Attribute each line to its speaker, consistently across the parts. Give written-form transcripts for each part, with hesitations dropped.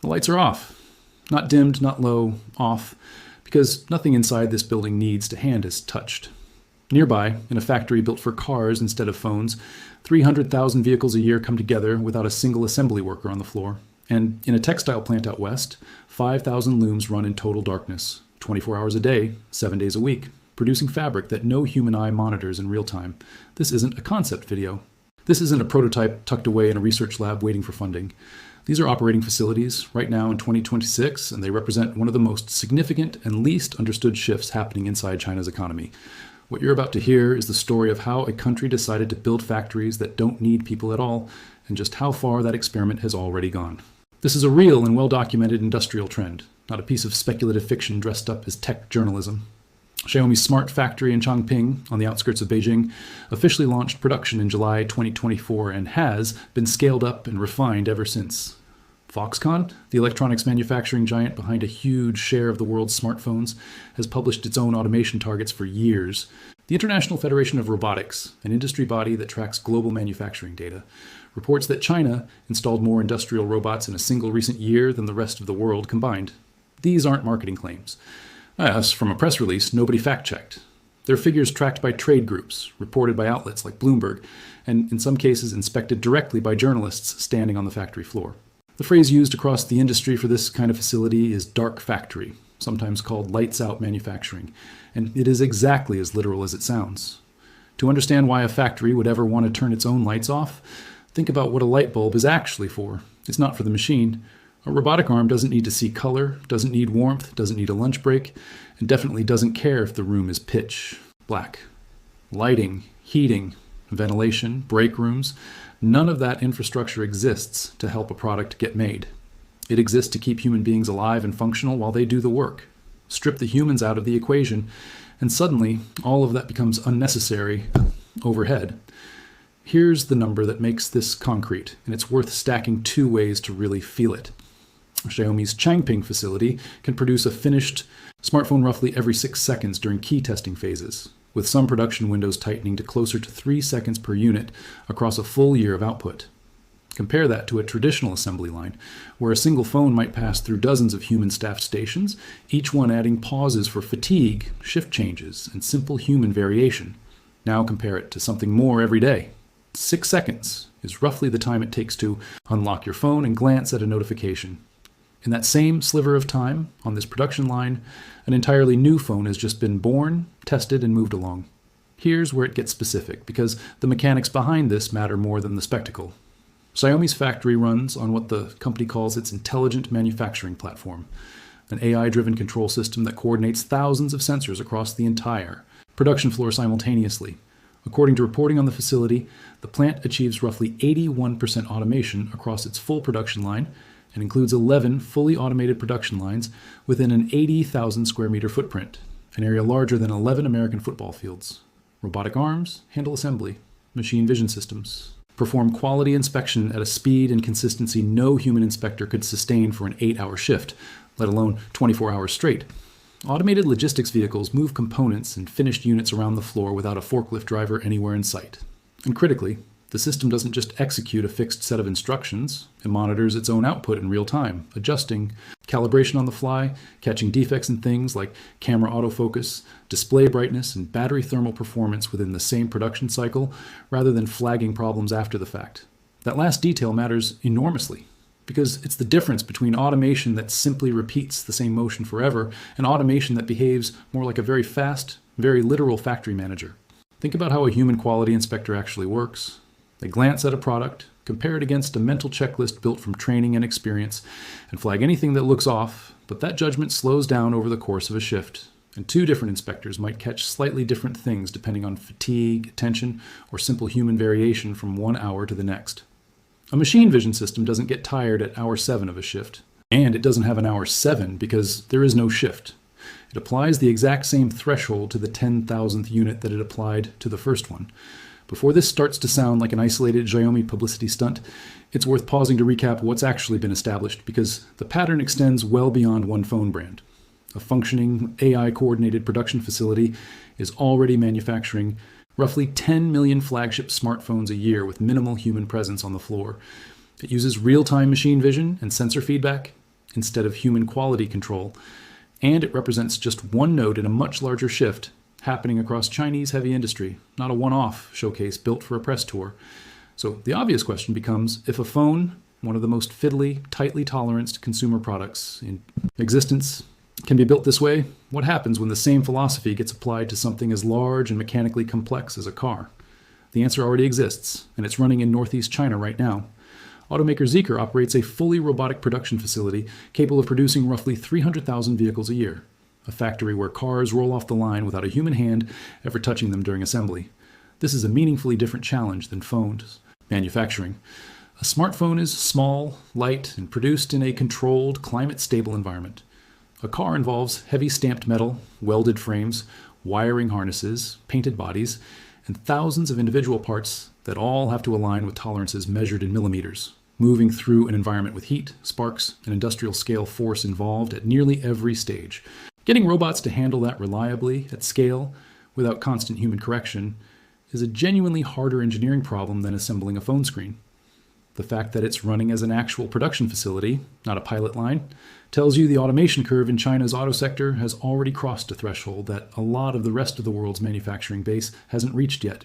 Speaker 1: The lights are off. Not dimmed, not low, off, because nothing inside this building needs to hand is touched. Nearby, in a factory built for cars instead of phones, 300,000 vehicles a year come together without a single assembly worker on the floor. And in a textile plant out west, 5,000 looms run in total darkness, 24 hours a day, 7 days a week, producing fabric that no human eye monitors in real time. This isn't a concept video. This isn't a prototype tucked away in a research lab waiting for funding. These are operating facilities right now in 2026, and they represent one of the most significant and least understood shifts happening inside China's economy. What you're about to hear is the story of how a country decided to build factories that don't need people at all, and just how far that experiment has already gone. This is a real and well-documented industrial trend, not a piece of speculative fiction dressed up as tech journalism. Xiaomi's smart factory in Chongqing, on the outskirts of Beijing, officially launched production in July 2024 and has been scaled up and refined ever since. Foxconn, the electronics manufacturing giant behind a huge share of the world's smartphones, has published its own automation targets for years. The International Federation of Robotics, an industry body that tracks global manufacturing data, reports that China installed more industrial robots in a single recent year than the rest of the world combined. These aren't marketing claims. As from a press release, nobody fact-checked. They're figures tracked by trade groups, reported by outlets like Bloomberg, and in some cases inspected directly by journalists standing on the factory floor. The phrase used across the industry for this kind of facility is dark factory, sometimes called lights-out manufacturing, and it is exactly as literal as it sounds. To understand why a factory would ever want to turn its own lights off, think about what a light bulb is actually for. It's not for the machine. A robotic arm doesn't need to see color, doesn't need warmth, doesn't need a lunch break, and definitely doesn't care if the room is pitch black. Lighting, heating, ventilation, break rooms, none of that infrastructure exists to help a product get made. It exists to keep human beings alive and functional while they do the work. Strip the humans out of the equation, and suddenly all of that becomes unnecessary overhead. Here's the number that makes this concrete, and it's worth stacking two ways to really feel it. Xiaomi's Changping facility can produce a finished smartphone roughly every 6 seconds during key testing phases, with some production windows tightening to closer to 3 seconds per unit across a full year of output. Compare that to a traditional assembly line, where a single phone might pass through dozens of human-staffed stations, each one adding pauses for fatigue, shift changes, and simple human variation. Now compare it to something more every day. 6 seconds is roughly the time it takes to unlock your phone and glance at a notification. In that same sliver of time, on this production line, an entirely new phone has just been born, tested, and moved along. Here's where it gets specific, because the mechanics behind this matter more than the spectacle. Xiaomi's factory runs on what the company calls its intelligent manufacturing platform, an AI-driven control system that coordinates thousands of sensors across the entire production floor simultaneously. According to reporting on the facility, the plant achieves roughly 81% automation across its full production line and includes 11 fully automated production lines within an 80,000 square meter footprint, an area larger than 11 American football fields. Robotic arms handle assembly, machine vision systems, perform quality inspection at a speed and consistency no human inspector could sustain for an 8-hour shift, let alone 24 hours straight. Automated logistics vehicles move components and finished units around the floor without a forklift driver anywhere in sight. And critically, the system doesn't just execute a fixed set of instructions, it monitors its own output in real time, adjusting calibration on the fly, catching defects in things like camera autofocus, display brightness, and battery thermal performance within the same production cycle, rather than flagging problems after the fact. That last detail matters enormously, because it's the difference between automation that simply repeats the same motion forever and automation that behaves more like a very fast, very literal factory manager. Think about how a human quality inspector actually works. They glance at a product, compare it against a mental checklist built from training and experience, and flag anything that looks off, but that judgment slows down over the course of a shift. And two different inspectors might catch slightly different things depending on fatigue, attention, or simple human variation from 1 hour to the next. A machine vision system doesn't get tired at hour 7 of a shift, and it doesn't have an hour 7 because there is no shift. It applies the exact same threshold to the 10,000th unit that it applied to the first one. Before this starts to sound like an isolated Xiaomi publicity stunt, it's worth pausing to recap what's actually been established, because the pattern extends well beyond one phone brand. A functioning AI-coordinated production facility is already manufacturing roughly 10 million flagship smartphones a year with minimal human presence on the floor. It uses real-time machine vision and sensor feedback, instead of human quality control, and it represents just one node in a much larger shift happening across Chinese heavy industry, not a one-off showcase built for a press tour. So the obvious question becomes, if a phone, one of the most fiddly, tightly toleranced consumer products in existence, can be built this way, what happens when the same philosophy gets applied to something as large and mechanically complex as a car? The answer already exists, and it's running in northeast China right now. Automaker Zeekr operates a fully robotic production facility capable of producing roughly 300,000 vehicles a year, a factory where cars roll off the line without a human hand ever touching them during assembly. This is a meaningfully different challenge than phones manufacturing. A smartphone is small, light, and produced in a controlled, climate-stable environment. A car involves heavy stamped metal, welded frames, wiring harnesses, painted bodies, and thousands of individual parts that all have to align with tolerances measured in millimeters, moving through an environment with heat, sparks, and industrial scale force involved at nearly every stage. Getting robots to handle that reliably, at scale, without constant human correction, is a genuinely harder engineering problem than assembling a phone screen. The fact that it's running as an actual production facility, not a pilot line, tells you the automation curve in China's auto sector has already crossed a threshold that a lot of the rest of the world's manufacturing base hasn't reached yet.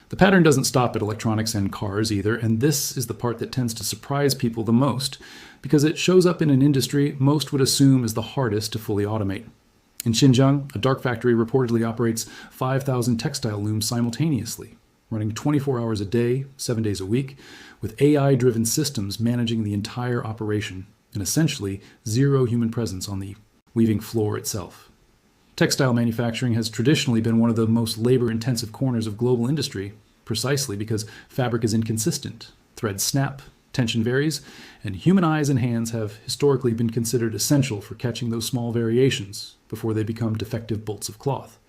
Speaker 1: The pattern doesn't stop at electronics and cars either, and this is the part that tends to surprise people the most, because it shows up in an industry most would assume is the hardest to fully automate. In Xinjiang, a dark factory reportedly operates 5,000 textile looms simultaneously, running 24 hours a day, 7 days a week, with AI-driven systems managing the entire operation, and essentially zero human presence on the weaving floor itself. Textile manufacturing has traditionally been one of the most labor-intensive corners of global industry, precisely because fabric is inconsistent, threads snap, tension varies, and human eyes and hands have historically been considered essential for catching those small variations before they become defective bolts of cloth.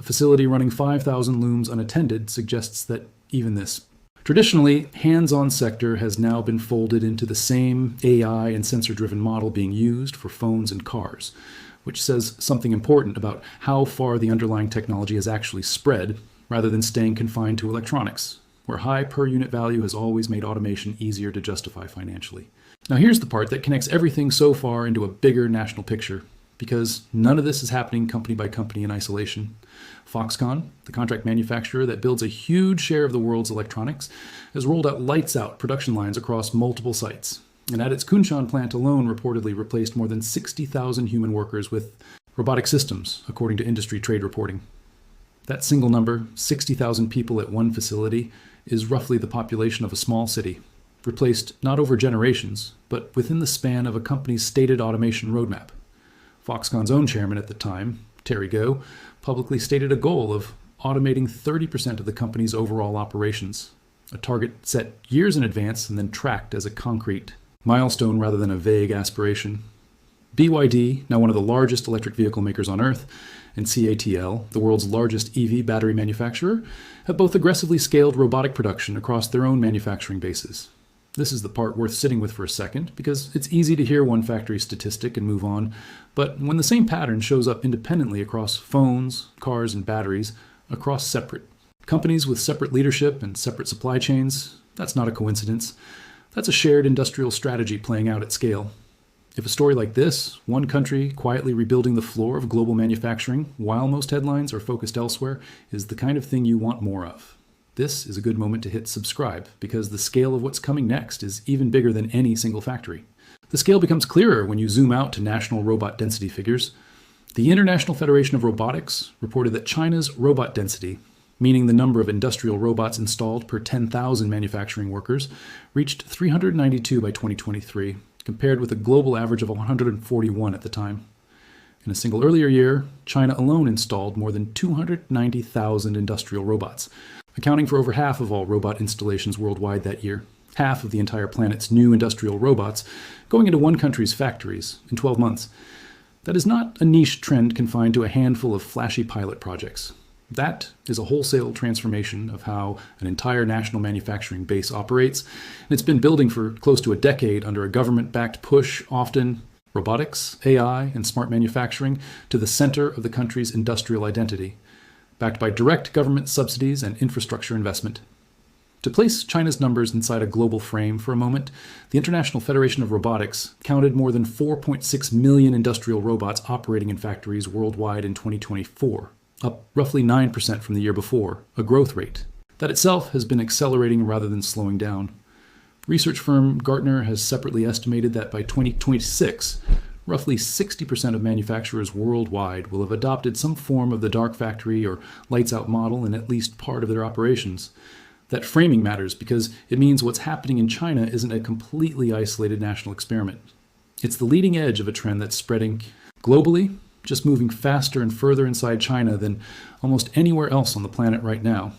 Speaker 1: A facility running 5,000 looms unattended suggests that even this traditionally hands-on sector has now been folded into the same AI and sensor-driven model being used for phones and cars, which says something important about how far the underlying technology has actually spread, rather than staying confined to electronics, where high per-unit value has always made automation easier to justify financially. Now here's the part that connects everything so far into a bigger national picture, because none of this is happening company by company in isolation. Foxconn, the contract manufacturer that builds a huge share of the world's electronics, has rolled out lights-out production lines across multiple sites, and at its Kunshan plant alone reportedly replaced more than 60,000 human workers with robotic systems, according to industry trade reporting. That single number, 60,000 people at one facility, is roughly the population of a small city, replaced not over generations, but within the span of a company's stated automation roadmap. Foxconn's own chairman at the time, Terry Goh, publicly stated a goal of automating 30% of the company's overall operations, a target set years in advance and then tracked as a concrete milestone rather than a vague aspiration. BYD, now one of the largest electric vehicle makers on Earth, and CATL, the world's largest EV battery manufacturer, have both aggressively scaled robotic production across their own manufacturing bases. This is the part worth sitting with for a second, because it's easy to hear one factory statistic and move on, but when the same pattern shows up independently across phones, cars, and batteries, across separate companies with separate leadership and separate supply chains, that's not a coincidence. That's a shared industrial strategy playing out at scale. If a story like this, one country quietly rebuilding the floor of global manufacturing while most headlines are focused elsewhere, is the kind of thing you want more of, this is a good moment to hit subscribe, because the scale of what's coming next is even bigger than any single factory. The scale becomes clearer when you zoom out to national robot density figures. The International Federation of Robotics reported that China's robot density, meaning the number of industrial robots installed per 10,000 manufacturing workers, reached 392 by 2023, compared with a global average of 141 at the time. In a single earlier year, China alone installed more than 290,000 industrial robots, accounting for over half of all robot installations worldwide that year, half of the entire planet's new industrial robots going into one country's factories in 12 months. That is not a niche trend confined to a handful of flashy pilot projects. That is a wholesale transformation of how an entire national manufacturing base operates, and it's been building for close to a decade under a government-backed push, often robotics, AI, and smart manufacturing to the center of the country's industrial identity, backed by direct government subsidies and infrastructure investment. To place China's numbers inside a global frame for a moment, the International Federation of Robotics counted more than 4.6 million industrial robots operating in factories worldwide in 2024, up roughly 9% from the year before, a growth rate. That itself has been accelerating rather than slowing down. Research firm Gartner has separately estimated that by 2026, roughly 60% of manufacturers worldwide will have adopted some form of the dark factory or lights-out model in at least part of their operations. That framing matters because it means what's happening in China isn't a completely isolated national experiment. It's the leading edge of a trend that's spreading globally, just moving faster and further inside China than almost anywhere else on the planet right now.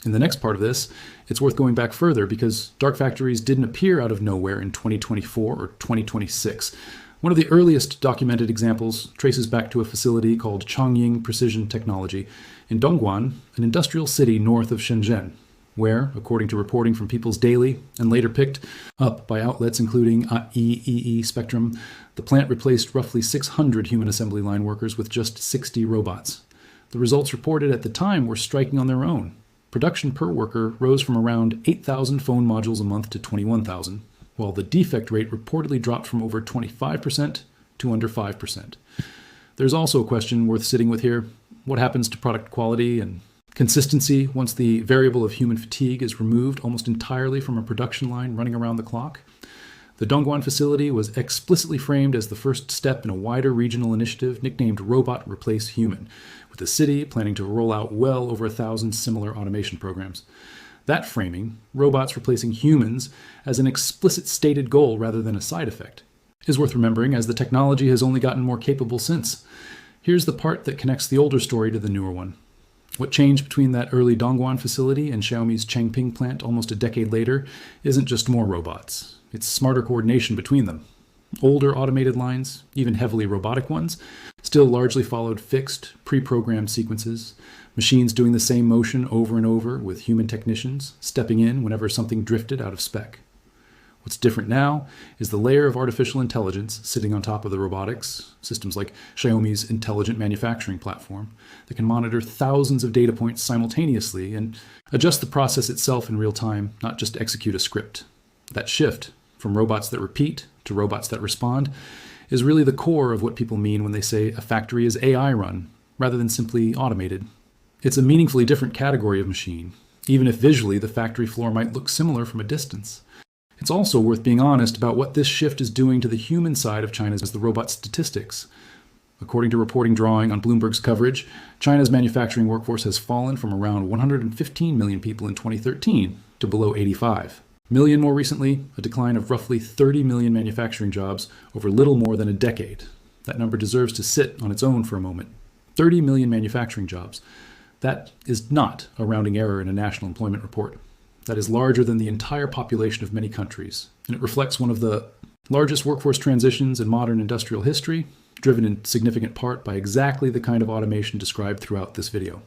Speaker 1: In the next part of this, it's worth going back further because dark factories didn't appear out of nowhere in 2024 or 2026. One of the earliest documented examples traces back to a facility called Changying Precision Technology in Dongguan, an industrial city north of Shenzhen, where, according to reporting from People's Daily and later picked up by outlets including EEE Spectrum, the plant replaced roughly 600 human assembly line workers with just 60 robots. The results reported at the time were striking on their own. Production per worker rose from around 8,000 phone modules a month to 21,000, while the defect rate reportedly dropped from over 25% to under 5%. There's also a question worth sitting with here. What happens to product quality and consistency once the variable of human fatigue is removed almost entirely from a production line running around the clock? The Dongguan facility was explicitly framed as the first step in a wider regional initiative nicknamed Robot Replace Human, with the city planning to roll out well over 1,000 similar automation programs. That framing, robots replacing humans as an explicit stated goal rather than a side effect, is worth remembering as the technology has only gotten more capable since. Here's the part that connects the older story to the newer one. What changed between that early Dongguan facility and Xiaomi's Changping plant almost a decade later isn't just more robots. It's smarter coordination between them. Older automated lines, even heavily robotic ones, still largely followed fixed, pre-programmed sequences, machines doing the same motion over and over with human technicians stepping in whenever something drifted out of spec. What's different now is the layer of artificial intelligence sitting on top of the robotics, systems like Xiaomi's intelligent manufacturing platform, that can monitor thousands of data points simultaneously and adjust the process itself in real time, not just execute a script. That shift from robots that repeat to robots that respond is really the core of what people mean when they say a factory is AI run, rather than simply automated. It's a meaningfully different category of machine, even if visually the factory floor might look similar from a distance. It's also worth being honest about what this shift is doing to the human side of China's the robot statistics. According to reporting drawing on Bloomberg's coverage, China's manufacturing workforce has fallen from around 115 million people in 2013 to below 85 million more recently, a decline of roughly 30 million manufacturing jobs over little more than a decade. That number deserves to sit on its own for a moment. 30 million manufacturing jobs. That is not a rounding error in a national employment report. That is larger than the entire population of many countries, and it reflects one of the largest workforce transitions in modern industrial history, driven in significant part by exactly the kind of automation described throughout this video.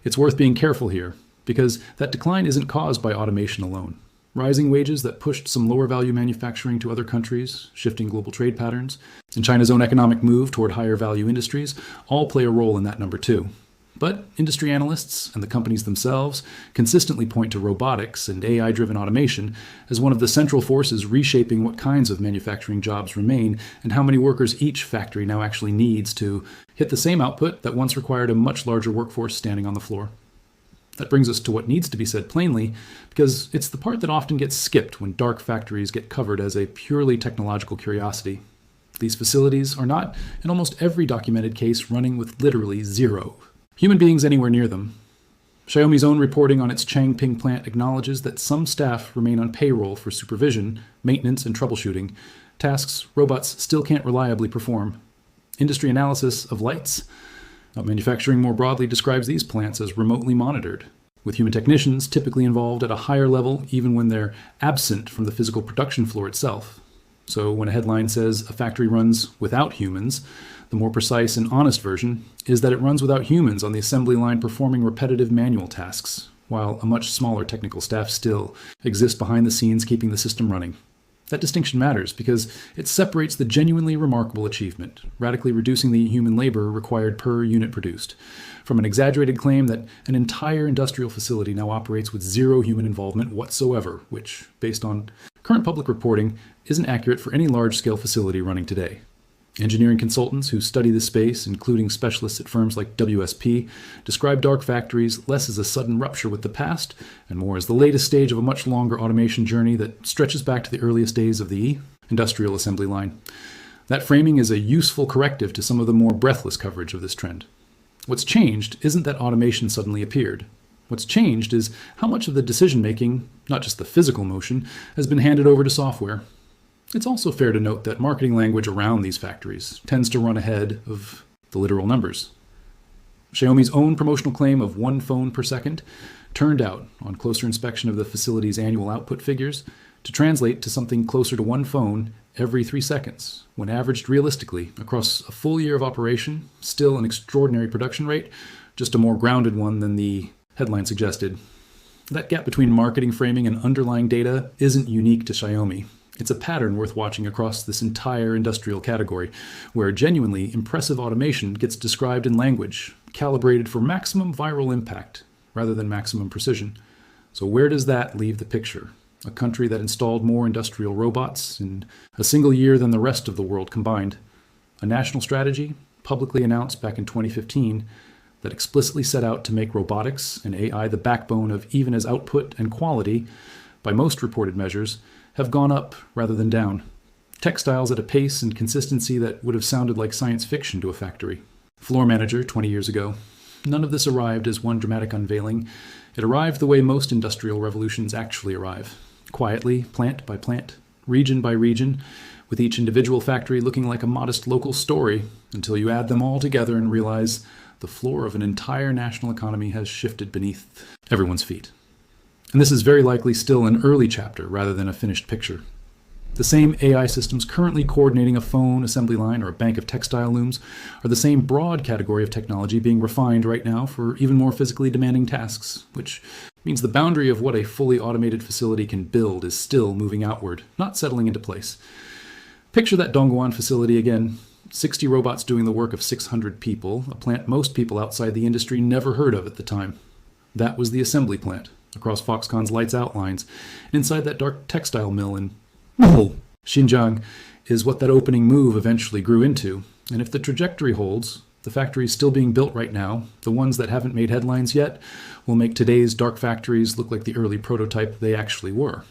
Speaker 1: It's worth being careful here, because that decline isn't caused by automation alone. Rising wages that pushed some lower-value manufacturing to other countries, shifting global trade patterns, and China's own economic move toward higher-value industries all play a role in that number too. But industry analysts and the companies themselves consistently point to robotics and AI-driven automation as one of the central forces reshaping what kinds of manufacturing jobs remain and how many workers each factory now actually needs to hit the same output that once required a much larger workforce standing on the floor. That brings us to what needs to be said plainly, because it's the part that often gets skipped when dark factories get covered as a purely technological curiosity. These facilities are not, in almost every documented case, running with literally zero human beings anywhere near them. Xiaomi's own reporting on its Changping plant acknowledges that some staff remain on payroll for supervision, maintenance, and troubleshooting, tasks robots still can't reliably perform. Industry analysis of lights, manufacturing more broadly, describes these plants as remotely monitored, with human technicians typically involved at a higher level even when they're absent from the physical production floor itself. So when a headline says a factory runs without humans, the more precise and honest version is that it runs without humans on the assembly line performing repetitive manual tasks, while a much smaller technical staff still exists behind the scenes keeping the system running. That distinction matters because it separates the genuinely remarkable achievement, radically reducing the human labor required per unit produced, from an exaggerated claim that an entire industrial facility now operates with zero human involvement whatsoever, which, based on current public reporting, isn't accurate for any large-scale facility running today. Engineering consultants who study this space, including specialists at firms like WSP, describe dark factories less as a sudden rupture with the past and more as the latest stage of a much longer automation journey that stretches back to the earliest days of the industrial assembly line. That framing is a useful corrective to some of the more breathless coverage of this trend. What's changed isn't that automation suddenly appeared. What's changed is how much of the decision-making, not just the physical motion, has been handed over to software. It's also fair to note that marketing language around these factories tends to run ahead of the literal numbers. Xiaomi's own promotional claim of 1 phone per second turned out, on closer inspection of the facility's annual output figures, to translate to something closer to 1 phone every 3 seconds, when averaged realistically across a full year of operation, still an extraordinary production rate, just a more grounded one than the headline suggested. That gap between marketing framing and underlying data isn't unique to Xiaomi. It's a pattern worth watching across this entire industrial category, where genuinely impressive automation gets described in language, calibrated for maximum viral impact rather than maximum precision. So where does that leave the picture? A country that installed more industrial robots in a single year than the rest of the world combined. A national strategy, publicly announced back in 2015, that explicitly set out to make robotics and AI the backbone of even as output and quality, by most reported measures, have gone up rather than down. Textiles at a pace and consistency that would have sounded like science fiction to a factory. Floor manager 20 years ago. None of this arrived as one dramatic unveiling. It arrived the way most industrial revolutions actually arrive. Quietly, plant by plant, region by region, with each individual factory looking like a modest local story, until you add them all together and realize the floor of an entire national economy has shifted beneath everyone's feet. And this is very likely still an early chapter rather than a finished picture. The same AI systems currently coordinating a phone assembly line or a bank of textile looms are the same broad category of technology being refined right now for even more physically demanding tasks, which means the boundary of what a fully automated facility can build is still moving outward, not settling into place. Picture that Dongguan facility again. 60 robots doing the work of 600 people, a plant most people outside the industry never heard of at the time. That was the assembly plant across Foxconn's lights out lines, and inside that dark textile mill in Xinjiang is what that opening move eventually grew into. And if the trajectory holds, the factories still being built right now, the ones that haven't made headlines yet, will make today's dark factories look like the early prototype they actually were.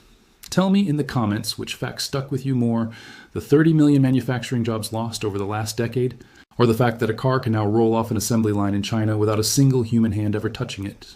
Speaker 1: Tell me in the comments which fact stuck with you more, the 30 million manufacturing jobs lost over the last decade, or the fact that a car can now roll off an assembly line in China without a single human hand ever touching it.